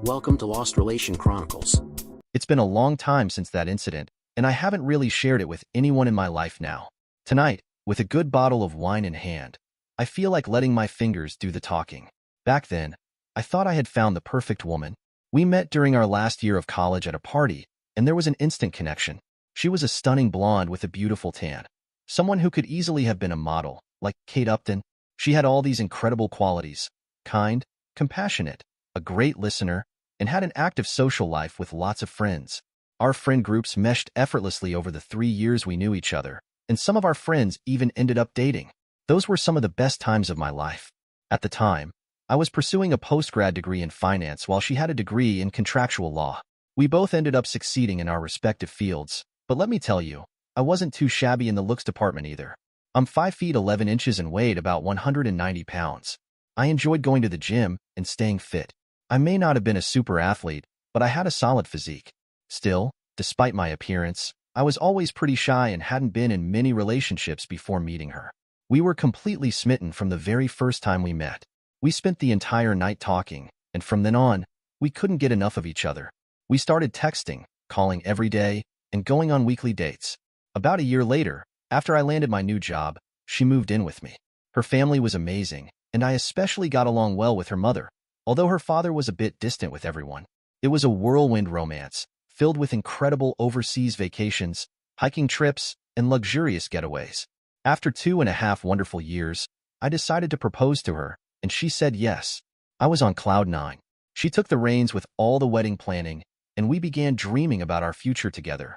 Welcome to Lost Relation Chronicles. It's been a long time since that incident, and I haven't really shared it with anyone in my life now. Tonight, with a good bottle of wine in hand, I feel like letting my fingers do the talking. Back then, I thought I had found the perfect woman. We met during our last year of college at a party, and there was an instant connection. She was a stunning blonde with a beautiful tan. Someone who could easily have been a model, like Kate Upton. She had all these incredible qualities: kind, compassionate, a great listener, and had an active social life with lots of friends. Our friend groups meshed effortlessly over the 3 years we knew each other, and some of our friends even ended up dating. Those were some of the best times of my life. At the time, I was pursuing a post-grad degree in finance while she had a degree in contractual law. We both ended up succeeding in our respective fields, but let me tell you, I wasn't too shabby in the looks department either. I'm 5 feet 11 inches and weighed about 190 pounds. I enjoyed going to the gym and staying fit. I may not have been a super athlete, but I had a solid physique. Still, despite my appearance, I was always pretty shy and hadn't been in many relationships before meeting her. We were completely smitten from the very first time we met. We spent the entire night talking, and from then on, we couldn't get enough of each other. We started texting, calling every day, and going on weekly dates. About a year later, after I landed my new job, she moved in with me. Her family was amazing, and I especially got along well with her mother, although her father was a bit distant with everyone. It was a whirlwind romance, filled with incredible overseas vacations, hiking trips, and luxurious getaways. After 2.5 wonderful years, I decided to propose to her, and she said yes. I was on cloud nine. She took the reins with all the wedding planning, and we began dreaming about our future together.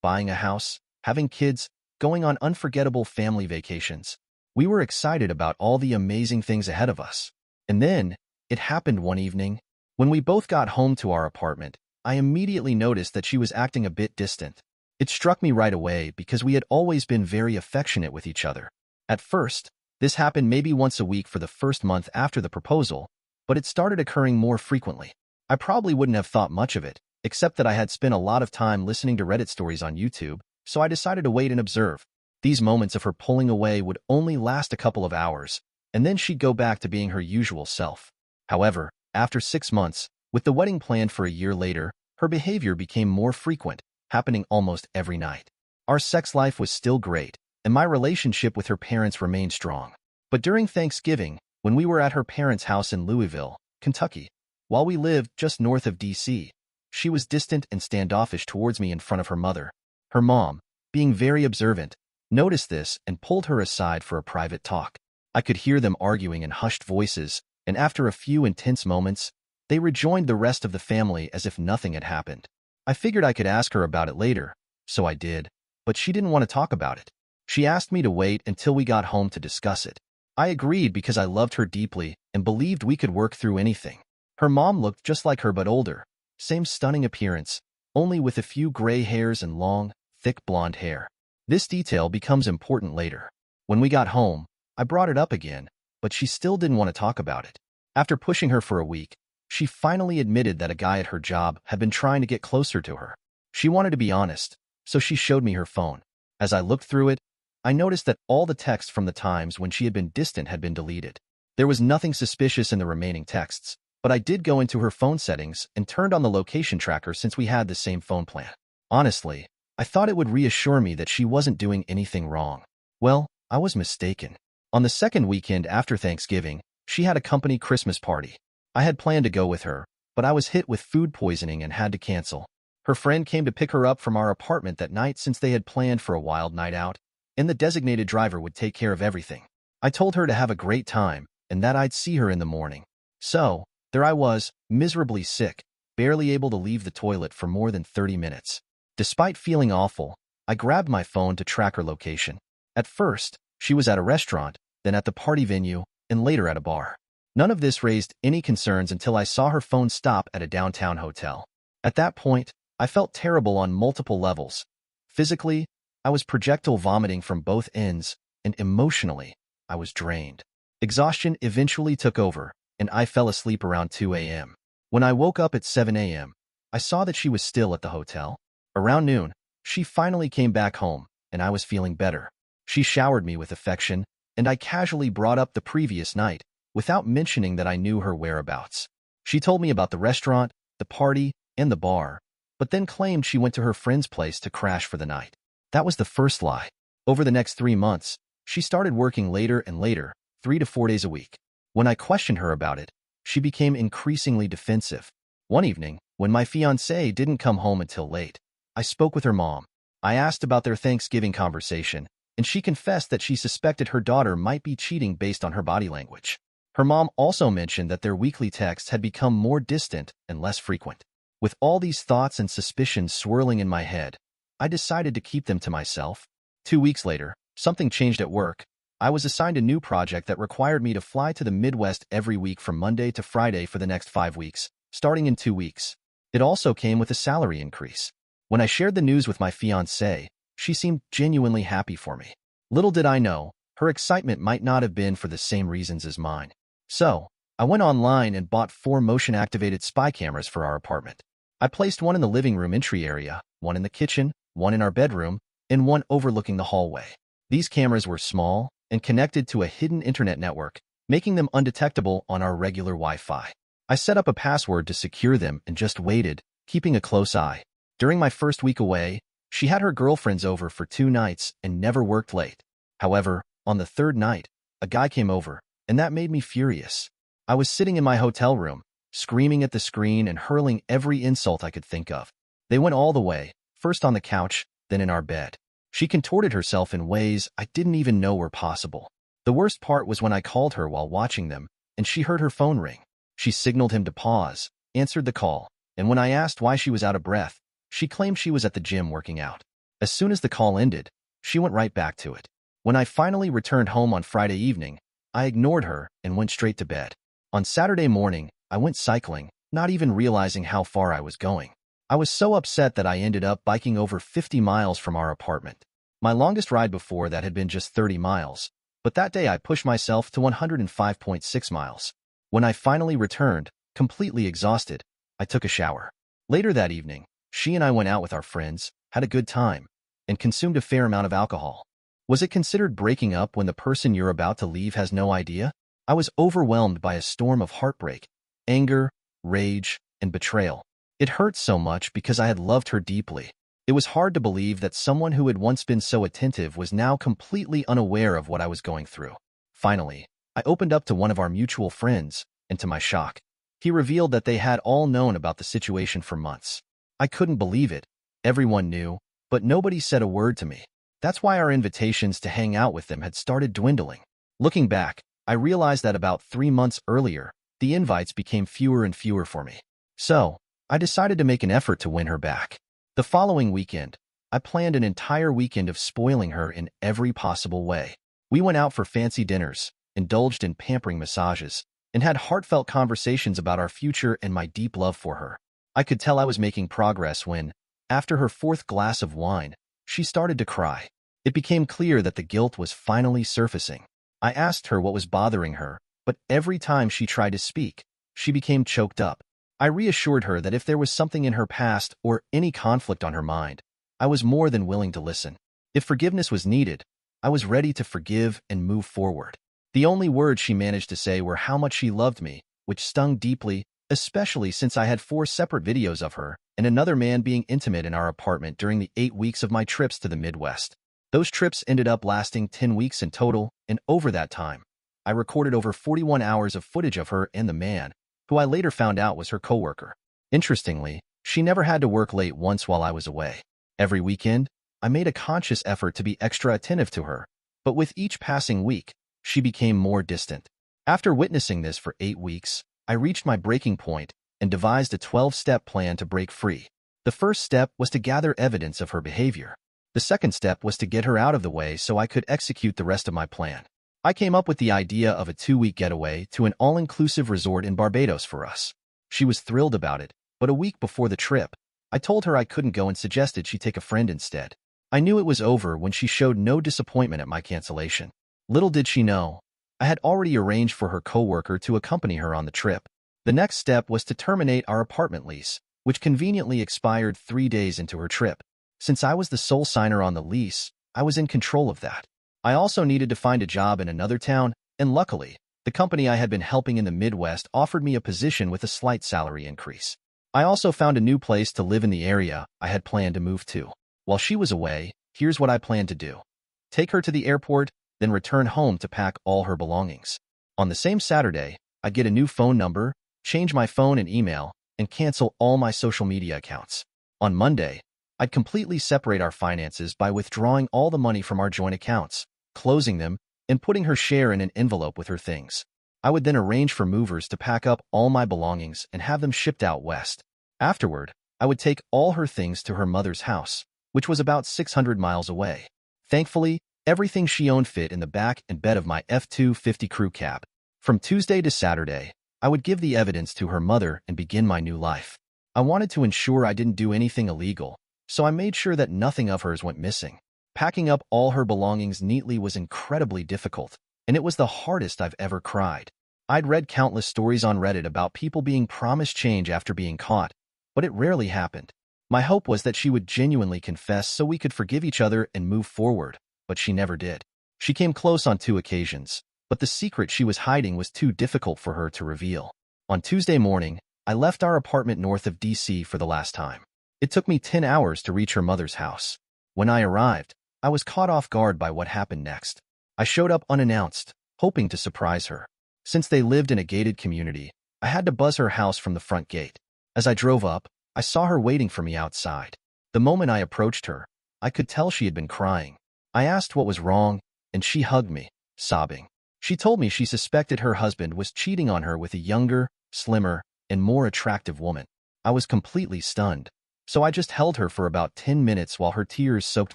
Buying a house, having kids, going on unforgettable family vacations. We were excited about all the amazing things ahead of us. And then, it happened one evening. When we both got home to our apartment, I immediately noticed that she was acting a bit distant. It struck me right away because we had always been very affectionate with each other. At first, this happened maybe once a week for the first month after the proposal, but it started occurring more frequently. I probably wouldn't have thought much of it, except that I had spent a lot of time listening to Reddit stories on YouTube, so I decided to wait and observe. These moments of her pulling away would only last a couple of hours, and then she'd go back to being her usual self. However, after 6 months, with the wedding planned for a year later, her behavior became more frequent, happening almost every night. Our sex life was still great, and my relationship with her parents remained strong. But during Thanksgiving, when we were at her parents' house in Louisville, Kentucky, while we lived just north of D.C., she was distant and standoffish towards me in front of her mother. Her mom, being very observant, noticed this and pulled her aside for a private talk. I could hear them arguing in hushed voices, and after a few intense moments, they rejoined the rest of the family as if nothing had happened. I figured I could ask her about it later, so I did, but she didn't want to talk about it. She asked me to wait until we got home to discuss it. I agreed because I loved her deeply and believed we could work through anything. Her mom looked just like her but older, same stunning appearance, only with a few gray hairs and long, thick blonde hair. This detail becomes important later. When we got home, I brought it up again, but she still didn't want to talk about it. After pushing her for a week, she finally admitted that a guy at her job had been trying to get closer to her. She wanted to be honest, so she showed me her phone. As I looked through it, I noticed that all the texts from the times when she had been distant had been deleted. There was nothing suspicious in the remaining texts, but I did go into her phone settings and turned on the location tracker since we had the same phone plan. Honestly, I thought it would reassure me that she wasn't doing anything wrong. Well, I was mistaken. On the second weekend after Thanksgiving, she had a company Christmas party. I had planned to go with her, but I was hit with food poisoning and had to cancel. Her friend came to pick her up from our apartment that night since they had planned for a wild night out, and the designated driver would take care of everything. I told her to have a great time and that I'd see her in the morning. So, there I was, miserably sick, barely able to leave the toilet for more than 30 minutes. Despite feeling awful, I grabbed my phone to track her location. At first, she was at a restaurant, then at the party venue, and later at a bar. None of this raised any concerns until I saw her phone stop at a downtown hotel. At that point, I felt terrible on multiple levels. Physically, I was projectile vomiting from both ends, and emotionally, I was drained. Exhaustion eventually took over, and I fell asleep around 2 a.m. When I woke up at 7 a.m., I saw that she was still at the hotel. Around noon, she finally came back home, and I was feeling better. She showered me with affection, and I casually brought up the previous night, without mentioning that I knew her whereabouts. She told me about the restaurant, the party, and the bar, but then claimed she went to her friend's place to crash for the night. That was the first lie. Over the next 3 months, she started working later and later, 3 to 4 days a week. When I questioned her about it, she became increasingly defensive. One evening, when my fiancé didn't come home until late, I spoke with her mom. I asked about their Thanksgiving conversation, and she confessed that she suspected her daughter might be cheating based on her body language. Her mom also mentioned that their weekly texts had become more distant and less frequent. With all these thoughts and suspicions swirling in my head, I decided to keep them to myself. 2 weeks later, something changed at work. I was assigned a new project that required me to fly to the Midwest every week from Monday to Friday for the next 5 weeks, starting in 2 weeks. It also came with a salary increase. When I shared the news with my fiancée, she seemed genuinely happy for me. Little did I know, her excitement might not have been for the same reasons as mine. So, I went online and bought 4 motion-activated spy cameras for our apartment. I placed one in the living room entry area, one in the kitchen, one in our bedroom, and one overlooking the hallway. These cameras were small and connected to a hidden internet network, making them undetectable on our regular Wi-Fi. I set up a password to secure them and just waited, keeping a close eye. During my first week away, she had her girlfriends over for 2 nights and never worked late. However, on the 3rd night, a guy came over, and that made me furious. I was sitting in my hotel room, screaming at the screen and hurling every insult I could think of. They went all the way, first on the couch, then in our bed. She contorted herself in ways I didn't even know were possible. The worst part was when I called her while watching them, and she heard her phone ring. She signaled him to pause, answered the call, and when I asked why she was out of breath, she claimed she was at the gym working out. As soon as the call ended, she went right back to it. When I finally returned home on Friday evening, I ignored her and went straight to bed. On Saturday morning, I went cycling, not even realizing how far I was going. I was so upset that I ended up biking over 50 miles from our apartment. My longest ride before that had been just 30 miles, but that day I pushed myself to 105.6 miles. When I finally returned, completely exhausted, I took a shower. Later that evening, she and I went out with our friends, had a good time, and consumed a fair amount of alcohol. Was it considered breaking up when the person you're about to leave has no idea? I was overwhelmed by a storm of heartbreak, anger, rage, and betrayal. It hurt so much because I had loved her deeply. It was hard to believe that someone who had once been so attentive was now completely unaware of what I was going through. Finally, I opened up to one of our mutual friends, and to my shock, he revealed that they had all known about the situation for months. I couldn't believe it. Everyone knew, but nobody said a word to me. That's why our invitations to hang out with them had started dwindling. Looking back, I realized that about 3 months earlier, the invites became fewer and fewer for me. So, I decided to make an effort to win her back. The following weekend, I planned an entire weekend of spoiling her in every possible way. We went out for fancy dinners, indulged in pampering massages, and had heartfelt conversations about our future and my deep love for her. I could tell I was making progress when, after her 4th glass of wine, she started to cry. It became clear that the guilt was finally surfacing. I asked her what was bothering her, but every time she tried to speak, she became choked up. I reassured her that if there was something in her past or any conflict on her mind, I was more than willing to listen. If forgiveness was needed, I was ready to forgive and move forward. The only words she managed to say were how much she loved me, which stung deeply, especially since I had 4 separate videos of her and another man being intimate in our apartment during the 8 weeks of my trips to the Midwest. Those trips ended up lasting 10 weeks in total, and over that time, I recorded over 41 hours of footage of her and the man, who I later found out was her coworker. Interestingly, she never had to work late once while I was away. Every weekend, I made a conscious effort to be extra attentive to her, but with each passing week, she became more distant. After witnessing this for 8 weeks, I reached my breaking point and devised a 12-step plan to break free. The first step was to gather evidence of her behavior. The second step was to get her out of the way so I could execute the rest of my plan. I came up with the idea of a 2-week getaway to an all-inclusive resort in Barbados for us. She was thrilled about it, but a week before the trip, I told her I couldn't go and suggested she take a friend instead. I knew it was over when she showed no disappointment at my cancellation. Little did she know, I had already arranged for her coworker to accompany her on the trip. The next step was to terminate our apartment lease, which conveniently expired 3 days into her trip. Since I was the sole signer on the lease, I was in control of that. I also needed to find a job in another town, and luckily, the company I had been helping in the Midwest offered me a position with a slight salary increase. I also found a new place to live in the area I had planned to move to. While she was away, here's what I planned to do. Take her to the airport, then return home to pack all her belongings. On the same Saturday, I'd get a new phone number, change my phone and email, and cancel all my social media accounts. On Monday, I'd completely separate our finances by withdrawing all the money from our joint accounts, closing them, and putting her share in an envelope with her things. I would then arrange for movers to pack up all my belongings and have them shipped out west. Afterward, I would take all her things to her mother's house, which was about 600 miles away. Thankfully, everything she owned fit in the back and bed of my F-250 crew cab. From Tuesday to Saturday, I would give the evidence to her mother and begin my new life. I wanted to ensure I didn't do anything illegal, so I made sure that nothing of hers went missing. Packing up all her belongings neatly was incredibly difficult, and it was the hardest I've ever cried. I'd read countless stories on Reddit about people being promised change after being caught, but it rarely happened. My hope was that she would genuinely confess so we could forgive each other and move forward, but she never did. She came close on 2 occasions, but the secret she was hiding was too difficult for her to reveal. On Tuesday morning, I left our apartment north of DC for the last time. It took me 10 hours to reach her mother's house. When I arrived, I was caught off guard by what happened next. I showed up unannounced, hoping to surprise her. Since they lived in a gated community, I had to buzz her house from the front gate. As I drove up, I saw her waiting for me outside. The moment I approached her, I could tell she had been crying. I asked what was wrong, and she hugged me, sobbing. She told me she suspected her husband was cheating on her with a younger, slimmer, and more attractive woman. I was completely stunned, so I just held her for about 10 minutes while her tears soaked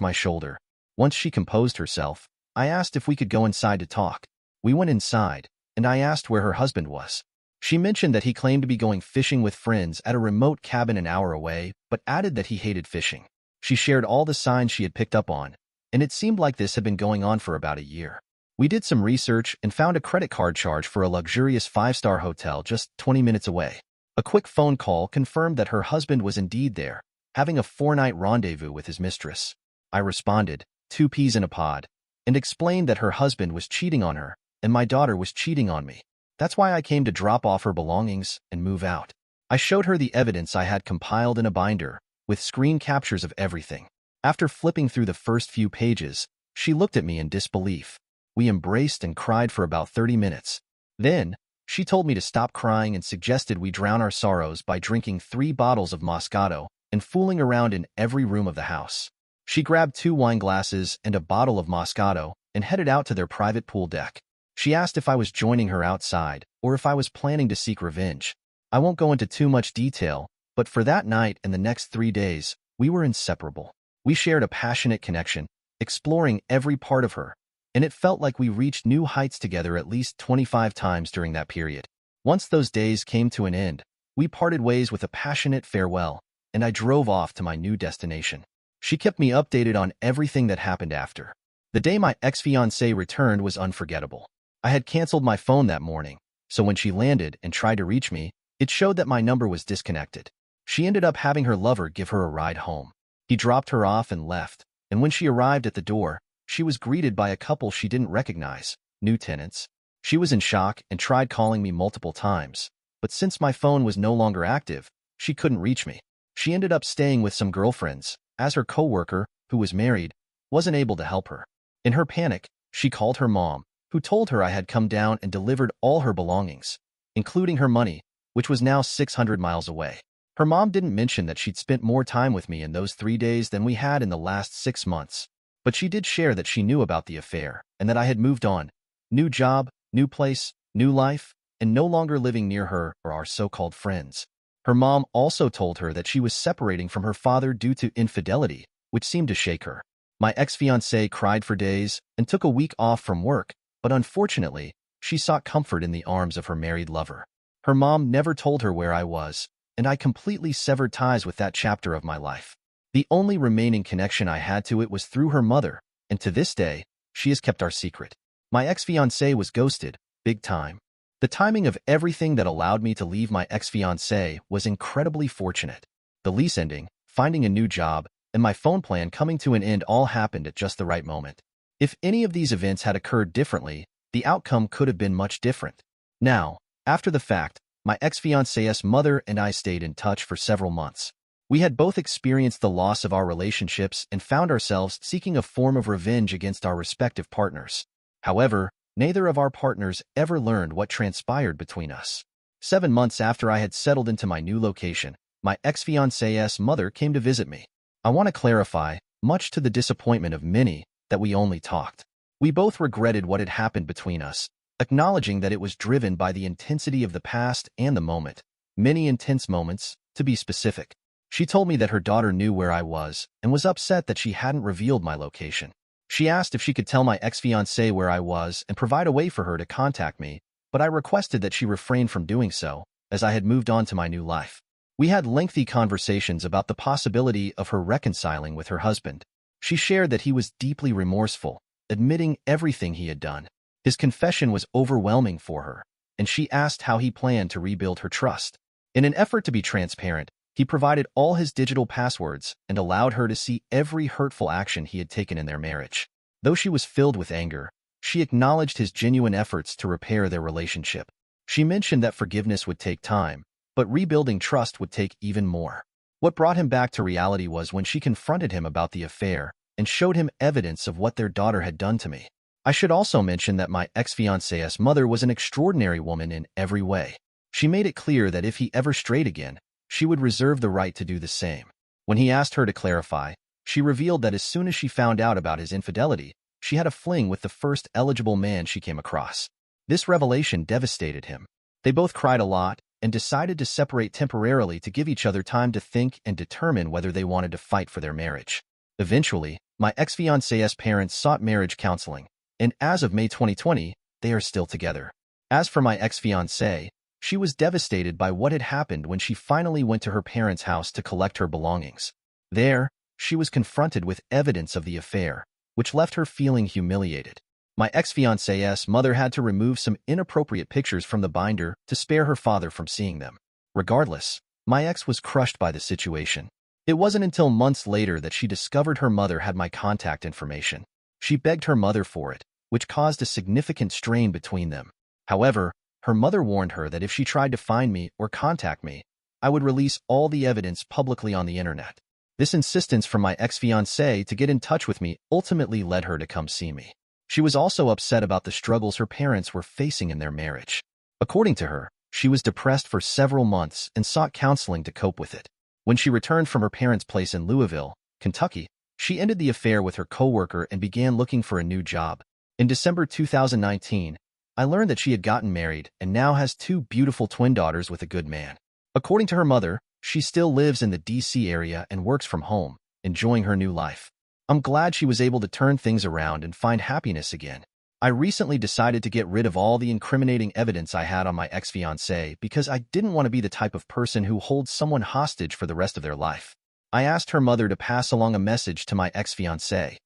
my shoulder. Once she composed herself, I asked if we could go inside to talk. We went inside, and I asked where her husband was. She mentioned that he claimed to be going fishing with friends at a remote cabin an hour away, but added that he hated fishing. She shared all the signs she had picked up on, and it seemed like this had been going on for about a year. We did some research and found a credit card charge for a luxurious 5-star hotel just 20 minutes away. A quick phone call confirmed that her husband was indeed there, having a 4-night rendezvous with his mistress. I responded, 2 peas in a pod, and explained that her husband was cheating on her, and my daughter was cheating on me. That's why I came to drop off her belongings and move out. I showed her the evidence I had compiled in a binder, with screen captures of everything. After flipping through the first few pages, she looked at me in disbelief. We embraced and cried for about 30 minutes. Then, she told me to stop crying and suggested we drown our sorrows by drinking 3 bottles of Moscato and fooling around in every room of the house. She grabbed 2 wine glasses and a bottle of Moscato and headed out to their private pool deck. She asked if I was joining her outside or if I was planning to seek revenge. I won't go into too much detail, but for that night and the next 3 days, we were inseparable. We shared a passionate connection, exploring every part of her, and it felt like we reached new heights together at least 25 times during that period. Once those days came to an end, we parted ways with a passionate farewell, and I drove off to my new destination. She kept me updated on everything that happened after. The day my ex-fiancée returned was unforgettable. I had canceled my phone that morning, so when she landed and tried to reach me, it showed that my number was disconnected. She ended up having her lover give her a ride home. He dropped her off and left, and when she arrived at the door, she was greeted by a couple she didn't recognize, new tenants. She was in shock and tried calling me multiple times, but since my phone was no longer active, she couldn't reach me. She ended up staying with some girlfriends, as her coworker, who was married, wasn't able to help her. In her panic, she called her mom, who told her I had come down and delivered all her belongings, including her money, which was now 600 miles away. Her mom didn't mention that she'd spent more time with me in those 3 days than we had in the last 6 months, but she did share that she knew about the affair and that I had moved on. New job, new place, new life, and no longer living near her or our so-called friends. Her mom also told her that she was separating from her father due to infidelity, which seemed to shake her. My ex-fiancée cried for days and took a week off from work, but unfortunately, she sought comfort in the arms of her married lover. Her mom never told her where I was, and I completely severed ties with that chapter of my life. The only remaining connection I had to it was through her mother, and to this day, she has kept our secret. My ex-fiancée was ghosted, big time. The timing of everything that allowed me to leave my ex-fiancée was incredibly fortunate. The lease ending, finding a new job, and my phone plan coming to an end all happened at just the right moment. If any of these events had occurred differently, the outcome could have been much different. Now, after the fact, my ex-fiancée's mother and I stayed in touch for several months. We had both experienced the loss of our relationships and found ourselves seeking a form of revenge against our respective partners. However, neither of our partners ever learned what transpired between us. 7 months after I had settled into my new location, my ex-fiancée's mother came to visit me. I want to clarify, much to the disappointment of many, that we only talked. We both regretted what had happened between us, acknowledging that it was driven by the intensity of the past and the moment. Many intense moments, to be specific. She told me that her daughter knew where I was and was upset that she hadn't revealed my location. She asked if she could tell my ex-fiancé where I was and provide a way for her to contact me, but I requested that she refrain from doing so, as I had moved on to my new life. We had lengthy conversations about the possibility of her reconciling with her husband. She shared that he was deeply remorseful, admitting everything he had done. His confession was overwhelming for her, and she asked how he planned to rebuild her trust. In an effort to be transparent, he provided all his digital passwords and allowed her to see every hurtful action he had taken in their marriage. Though she was filled with anger, she acknowledged his genuine efforts to repair their relationship. She mentioned that forgiveness would take time, but rebuilding trust would take even more. What brought him back to reality was when she confronted him about the affair and showed him evidence of what their daughter had done to me. I should also mention that my ex-fiancée's mother was an extraordinary woman in every way. She made it clear that if he ever strayed again, she would reserve the right to do the same. When he asked her to clarify, she revealed that as soon as she found out about his infidelity, she had a fling with the first eligible man she came across. This revelation devastated him. They both cried a lot and decided to separate temporarily to give each other time to think and determine whether they wanted to fight for their marriage. Eventually, my ex-fiancée's parents sought marriage counseling, and as of May 2020, they are still together. As for my ex-fiancée, she was devastated by what had happened when she finally went to her parents' house to collect her belongings. There, she was confronted with evidence of the affair, which left her feeling humiliated. My ex-fiancée's mother had to remove some inappropriate pictures from the binder to spare her father from seeing them. Regardless, my ex was crushed by the situation. It wasn't until months later that she discovered her mother had my contact information. She begged her mother for it, which caused a significant strain between them. However, her mother warned her that if she tried to find me or contact me, I would release all the evidence publicly on the internet. This insistence from my ex-fiancé to get in touch with me ultimately led her to come see me. She was also upset about the struggles her parents were facing in their marriage. According to her, she was depressed for several months and sought counseling to cope with it. When she returned from her parents' place in Louisville, Kentucky, she ended the affair with her coworker and began looking for a new job. In December 2019, I learned that she had gotten married and now has 2 beautiful twin daughters with a good man. According to her mother, she still lives in the D.C. area and works from home, enjoying her new life. I'm glad she was able to turn things around and find happiness again. I recently decided to get rid of all the incriminating evidence I had on my ex-fiancé because I didn't want to be the type of person who holds someone hostage for the rest of their life. I asked her mother to pass along a message to my ex-fiancé.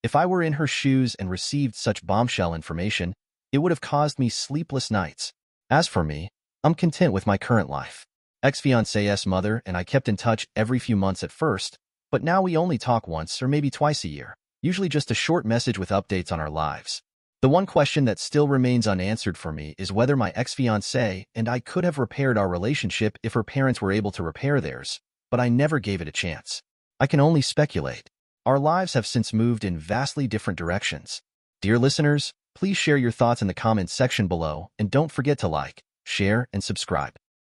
If I were in her shoes and received such bombshell information, it would have caused me sleepless nights. As for me, I'm content with my current life. Ex-fiancé's mother and I kept in touch every few months at first, but now we only talk once or maybe twice a year, usually just a short message with updates on our lives. The one question that still remains unanswered for me is whether my ex-fiancé and I could have repaired our relationship if her parents were able to repair theirs, but I never gave it a chance. I can only speculate. Our lives have since moved in vastly different directions. Dear listeners, please share your thoughts in the comments section below and don't forget to like, share, and subscribe.